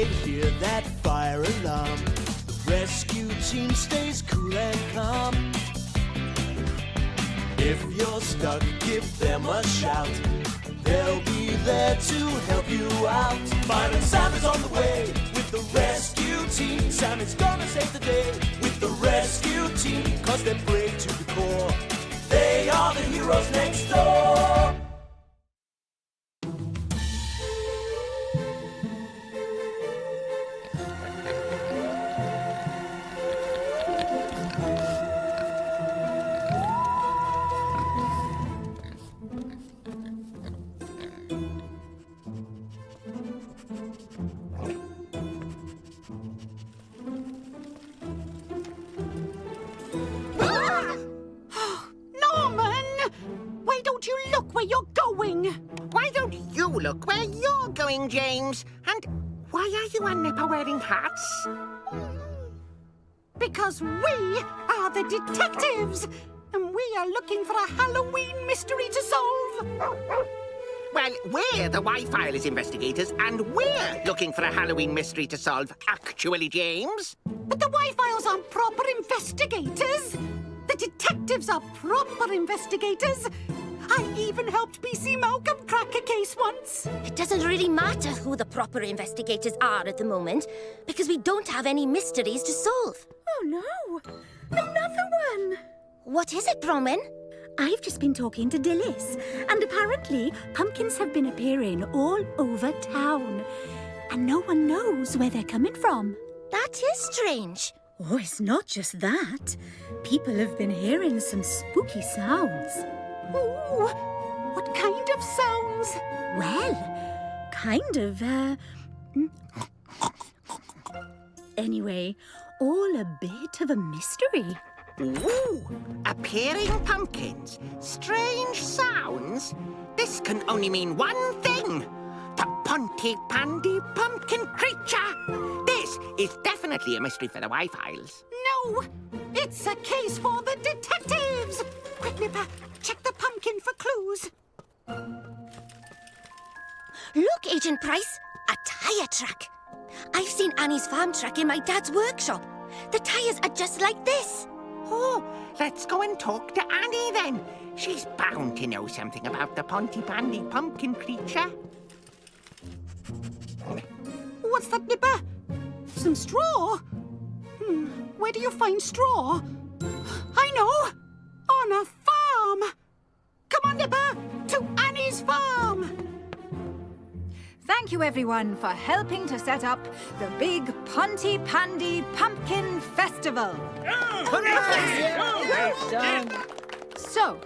they hear that fire alarm, the rescue team stays cool and calm. If you're stuck, give them a shout. They'll be there to help you out. Fireman Sam is on the way with the rescue team. Sam is gonna save the day with the rescue team, 'cause they're brave to the core. They are the heroes next door. Why don't you look where you're going, James? And why are you and Nipper wearing hats? Because we are the detectives, and we are looking for a Halloween mystery to solve. Well, we're the Y-Files investigators, and we're looking for a Halloween mystery to solve, actually, James. But the Y-Files aren't proper investigators. The detectives are proper investigators. I even helped PC Malcolm crack a case once. It doesn't really matter who the proper investigators are at the moment, because we don't have any mysteries to solve. Oh, no. Another one. What is it, Bronwyn? I've just been talking to Dillis, and apparently pumpkins have been appearing all over town. And no one knows where they're coming from. That is strange. Oh, it's not just that. People have been hearing some spooky sounds. Ooh, what kind of sounds? Well, kind of, Anyway, all a bit of a mystery. Ooh, appearing pumpkins, strange sounds. This can only mean one thing. The Pontypandy pumpkin creature. This is definitely a mystery for the Y-Files. No, it's a case for the detectives. Quick, Nipper, check the pumpkin for clues. Look, Agent Price, a tyre track. I've seen Annie's farm truck in my dad's workshop. The tyres are just like this. Oh, let's go and talk to Annie then. She's bound to know something about the Pontypandy pumpkin creature. What's that, Nipper? Some straw? Where do you find straw? I know! On a farm! Come on, Nipper! To Annie's farm! Thank you, everyone, for helping to set up the big Pontypandy Pumpkin Festival. So,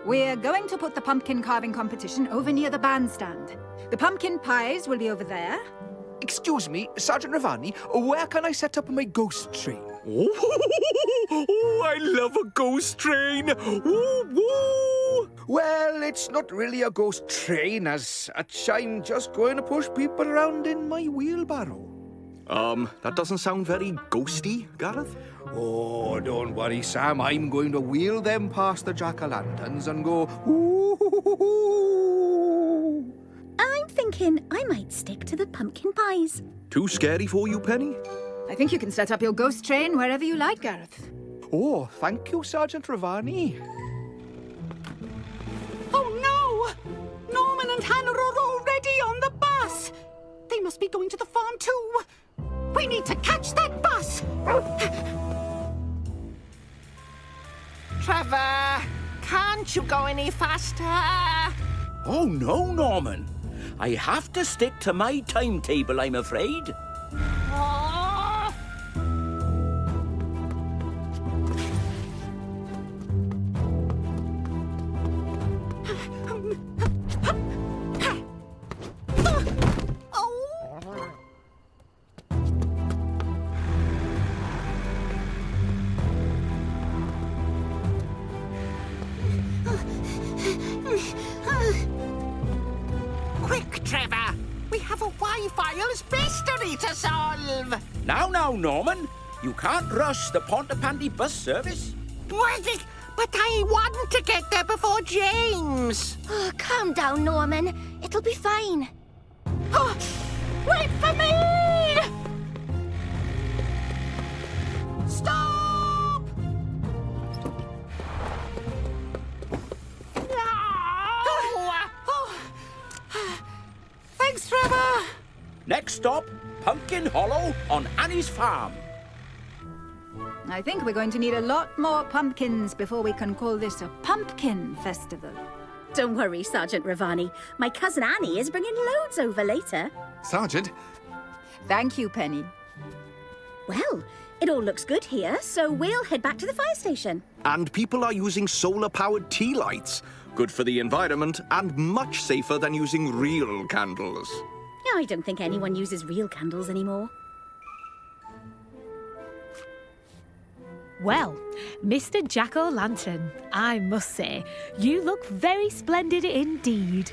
we're going to put the pumpkin carving competition over near the bandstand. The pumpkin pies will be over there. Excuse me, Sergeant Ravani, where can I set up my ghost train? Oh, I love a ghost train! Woo, woo! Well, it's not really a ghost train as such. I'm just going to push people around in my wheelbarrow. That doesn't sound very ghosty, Gareth. Oh, don't worry, Sam. I'm going to wheel them past the jack-o'-lanterns and go, ooh. I'm thinking I might stick to the pumpkin pies. Too scary for you, Penny? I think you can set up your ghost train wherever you like, Gareth. Oh, thank you, Sergeant Ravani. Oh, no! Norman and Hannah are already on the bus! They must be going to the farm, too. We need to catch that bus! Trevor, can't you go any faster? Oh, no, Norman. I have to stick to my timetable, I'm afraid. Oh. Quick, Trevor! We have a Y-Files mystery to solve! Now, Norman. You can't rush the Pontypandy bus service. But I want to get there before James! Oh, calm down, Norman. It'll be fine. Oh, wait for me! Thanks, Trevor. Next stop, Pumpkin Hollow on Annie's farm. I think we're going to need a lot more pumpkins before we can call this a pumpkin festival. Don't worry, Sergeant Ravani. My cousin Annie is bringing loads over later. Sergeant, Thank you, Penny. Well, it all looks good here, so we'll head back to the fire station. And people are using solar-powered tea lights. Good for the environment and much safer than using real candles. I don't think anyone uses real candles anymore. Well, Mr. Jack-o'-lantern, I must say, you look very splendid indeed.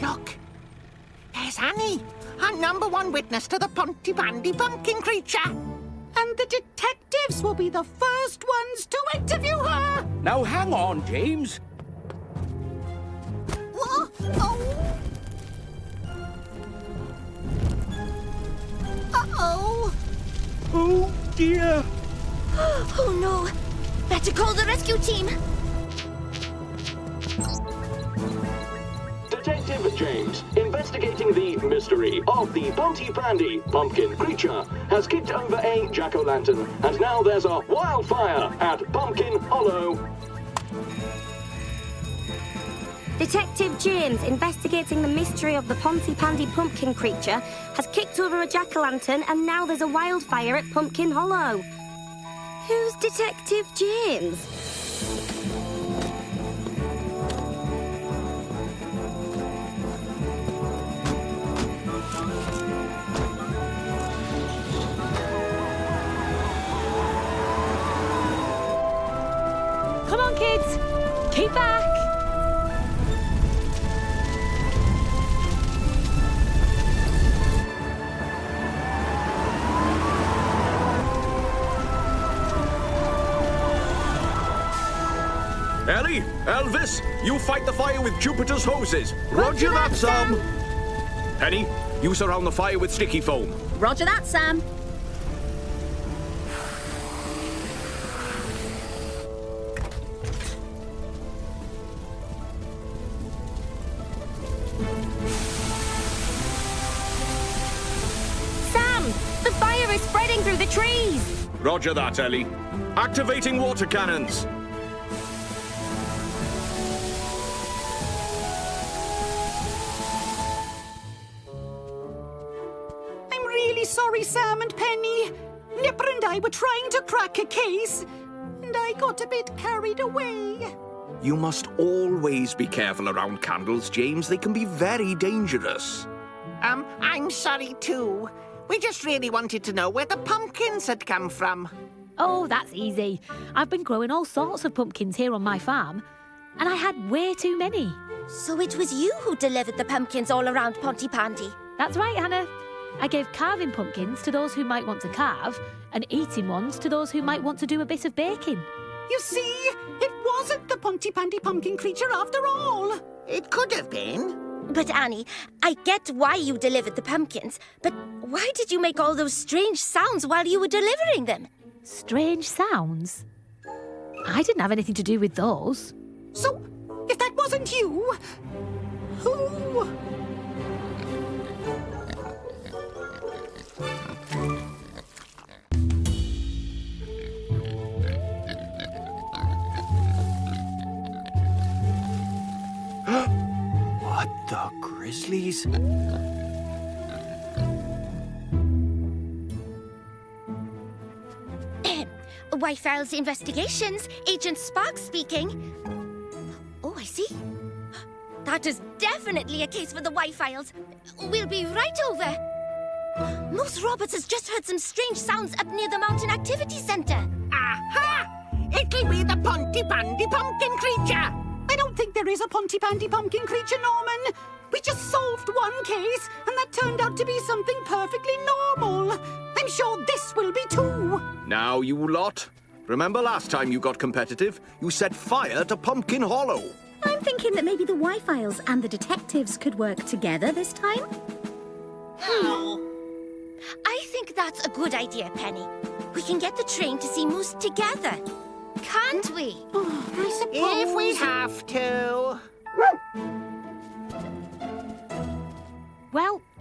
Look, there's Annie, our #1 witness to the Pontypandy pumpkin creature. And the detectives will be the first ones to interview her. Now hang on, James. Whoa, oh. Uh-oh. Oh, dear. Oh no! Better call the rescue team! Detective James, investigating the mystery of the Pontypandy pumpkin creature, has kicked over a jack-o'-lantern, and now there's a wildfire at Pumpkin Hollow. Detective James, investigating the mystery of the Pontypandy pumpkin creature, has kicked over a jack-o'-lantern and now there's a wildfire at Pumpkin Hollow. Who's Detective James? Come on, kids! Keep back! Ellie, Elvis, you fight the fire with Jupiter's hoses. Roger that, Sam. Penny, you surround the fire with sticky foam. Roger that, Sam. Sam! The fire is spreading through the trees! Roger that, Ellie. Activating water cannons. I'm really sorry, Sam and Penny. Nipper and I were trying to crack a case, and I got a bit carried away. You must always be careful around candles, James. They can be very dangerous. I'm sorry too. We just really wanted to know where the pumpkins had come from. Oh, that's easy. I've been growing all sorts of pumpkins here on my farm, and I had way too many. So it was you who delivered the pumpkins all around Pontypandy? That's right, Hannah. I gave carving pumpkins to those who might want to carve, and eating ones to those who might want to do a bit of baking. You see, it wasn't the Pontypandy pumpkin creature after all. It could have been. But Annie, I get why you delivered the pumpkins, but why did you make all those strange sounds while you were delivering them? Strange sounds? I didn't have anything to do with those. So, if that wasn't you, who? What the Grizzlies? Y-Files Investigations, Agent Sparks speaking. Oh, I see. That is definitely a case for the Y-Files. We'll be right over. Moose Roberts has just heard some strange sounds up near the Mountain Activity Center. Aha! It'll be the Pontypandy pumpkin creature. I don't think there is a Pontypandy pumpkin creature, Norman. We just solved one case, and that turned out to be something perfectly normal. I'm sure this will be too. Now, you lot. Remember last time you got competitive? You set fire to Pumpkin Hollow. I'm thinking that maybe the Y-Files and the detectives could work together this time. I think that's a good idea, Penny. We can get the train to see Moose together. Can't we? I suppose. If we have to.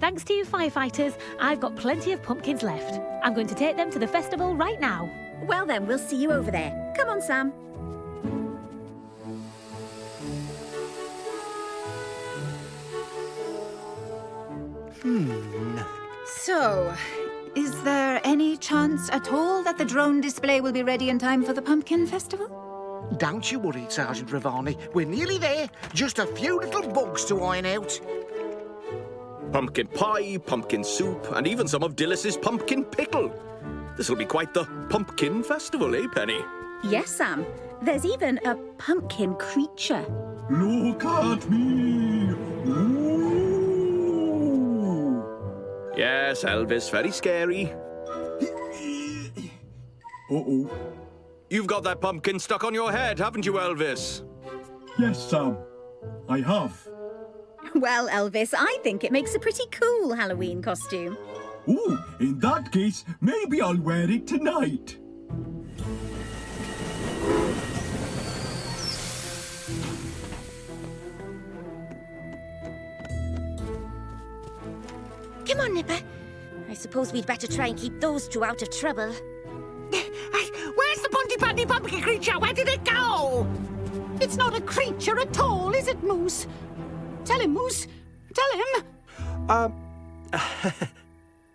Thanks to you firefighters, I've got plenty of pumpkins left. I'm going to take them to the festival right now. Well then, we'll see you over there. Come on, Sam. So, is there any chance at all that the drone display will be ready in time for the Pumpkin Festival? Don't you worry, Sergeant Ravani. We're nearly there. Just a few little bugs to iron out. Pumpkin pie, pumpkin soup, and even some of Dillis's pumpkin pickle. This'll be quite the pumpkin festival, eh, Penny? Yes, Sam. There's even a pumpkin creature. Look at me! Ooh. Yes, Elvis, very scary. Uh-oh. You've got that pumpkin stuck on your head, haven't you, Elvis? Yes, Sam. I have. Well, Elvis, I think it makes a pretty cool Halloween costume. Ooh, in that case, maybe I'll wear it tonight. Come on, Nipper. I suppose we'd better try and keep those two out of trouble. Where's the Ponty Pandy pumpkin creature? Where did it go? It's not a creature at all, is it, Moose? Tell him, Moose. Tell him.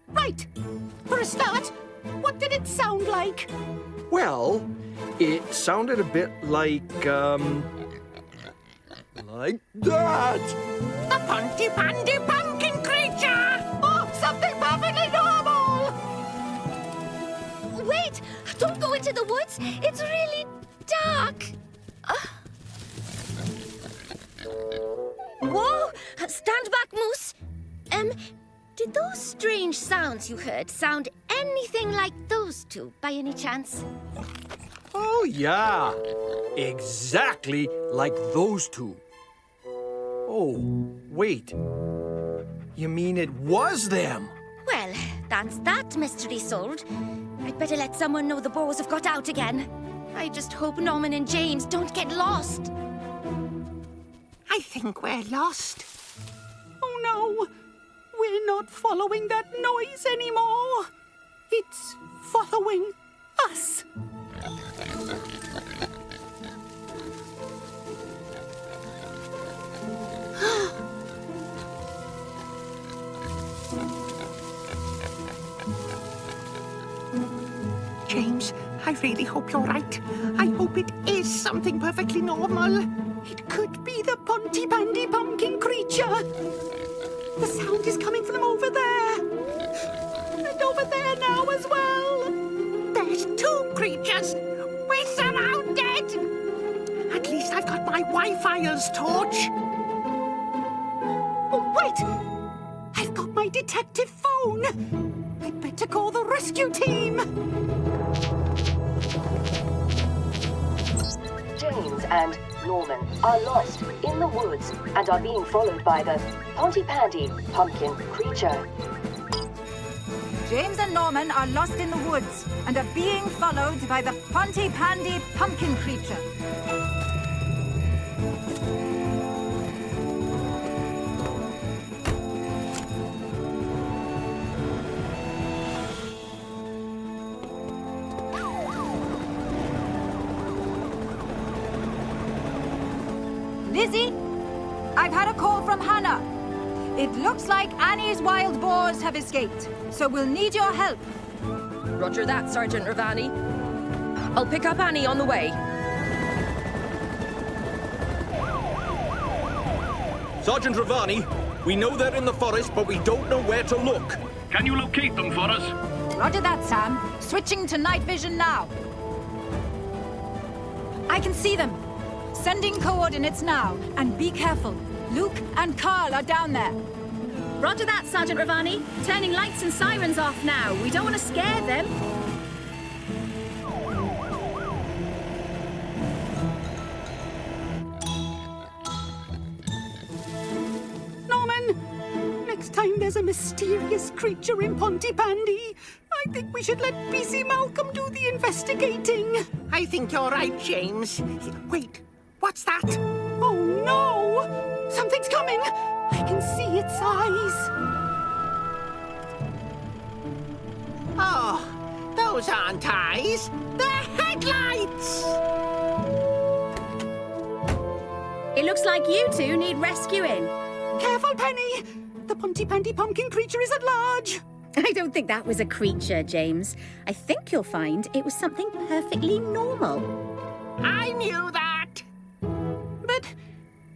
Right. For a start, what did it sound like? Well, it sounded a bit like that. The Ponty Pandy pumpkin creature! Oh, something perfectly normal! Wait! Don't go into the woods! It's really dark! Whoa! Stand back, Moose! Did those strange sounds you heard sound anything like those two, by any chance? Oh, yeah. Exactly like those two. Oh, wait. You mean it was them? Well, that's that mystery solved. I'd better let someone know the boars have got out again. I just hope Norman and James don't get lost. I think we're lost. Oh, no. We're not following that noise anymore. It's following us. James, I really hope you're right. I hope it is something perfectly normal. It could be the Ponty Pandy pumpkin creature. The sound is coming from over there. And over there now as well. There's two creatures. We're surrounded. At least I've got my Wi-Fi's torch. Oh, wait! I've got my detective phone. I'd better call the rescue team. James and Norman are lost in the woods and are being followed by the Ponty Pandy pumpkin creature. James and Norman are lost in the woods and are being followed by the Ponty Pandy pumpkin creature. Lizzie, I've had a call from Hannah. It looks like Annie's wild boars have escaped, so we'll need your help. Roger that, Sergeant Ravani. I'll pick up Annie on the way. Sergeant Ravani, we know they're in the forest, but we don't know where to look. Can you locate them for us? Roger that, Sam. Switching to night vision now. I can see them. Sending coordinates now. And be careful. Luke and Carl are down there. Roger that, Sergeant Ravani. Turning lights and sirens off now. We don't want to scare them. Norman, next time there's a mysterious creature in Ponty Pandy, I think we should let PC Malcolm do the investigating. I think you're right, James. Wait, what's that? Oh, no! Something's coming! I can see its eyes. Those aren't eyes. They're headlights! It looks like you two need rescuing. Careful, Penny! The Pontypandy pumpkin creature is at large. I don't think that was a creature, James. I think you'll find it was something perfectly normal. I knew that! But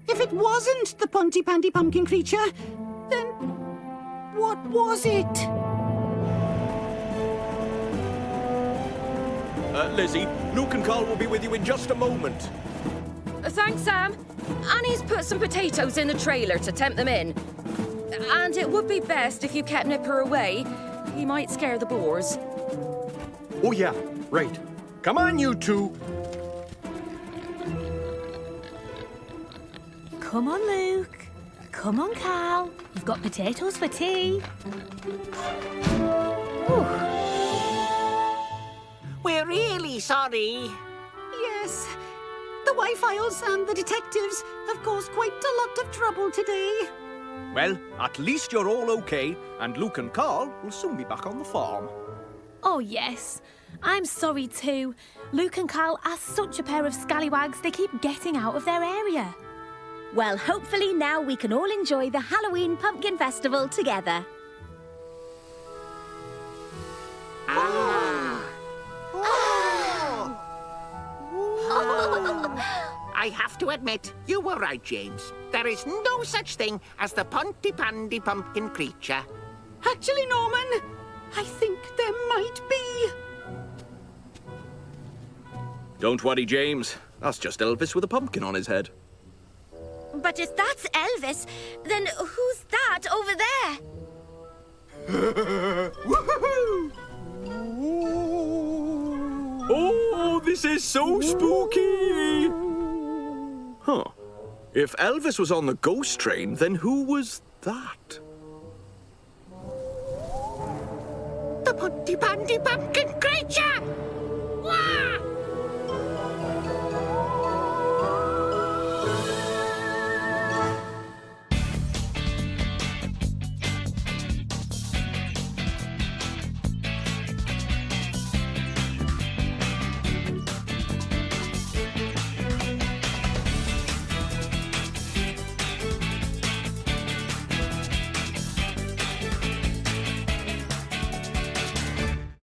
if it wasn't the Pontypandy pumpkin creature, then what was it? Lizzie, Luke and Carl will be with you in just a moment. Thanks, Sam. Annie's put some potatoes in the trailer to tempt them in. And it would be best if you kept Nipper away. He might scare the boars. Oh, yeah, right. Come on, you two. Come on, Luke. Come on, Carl. You've got potatoes for tea. We're really sorry. Yes. The Y-Files and the detectives have caused quite a lot of trouble today. Well, at least you're all okay, and Luke and Carl will soon be back on the farm. Oh, yes. I'm sorry too. Luke and Carl are such a pair of scallywags, they keep getting out of their area. Well, hopefully now we can all enjoy the Halloween Pumpkin Festival together. I have to admit, you were right, James. There is no such thing as the Pontypandy pumpkin creature. Actually, Norman, I think there might be. Don't worry, James. That's just Elvis with a pumpkin on his head. But if that's Elvis, then who's that over there? Oh, this is so spooky! Huh. If Elvis was on the ghost train, then who was that? The Pontypandy pumpkin creature! Wah!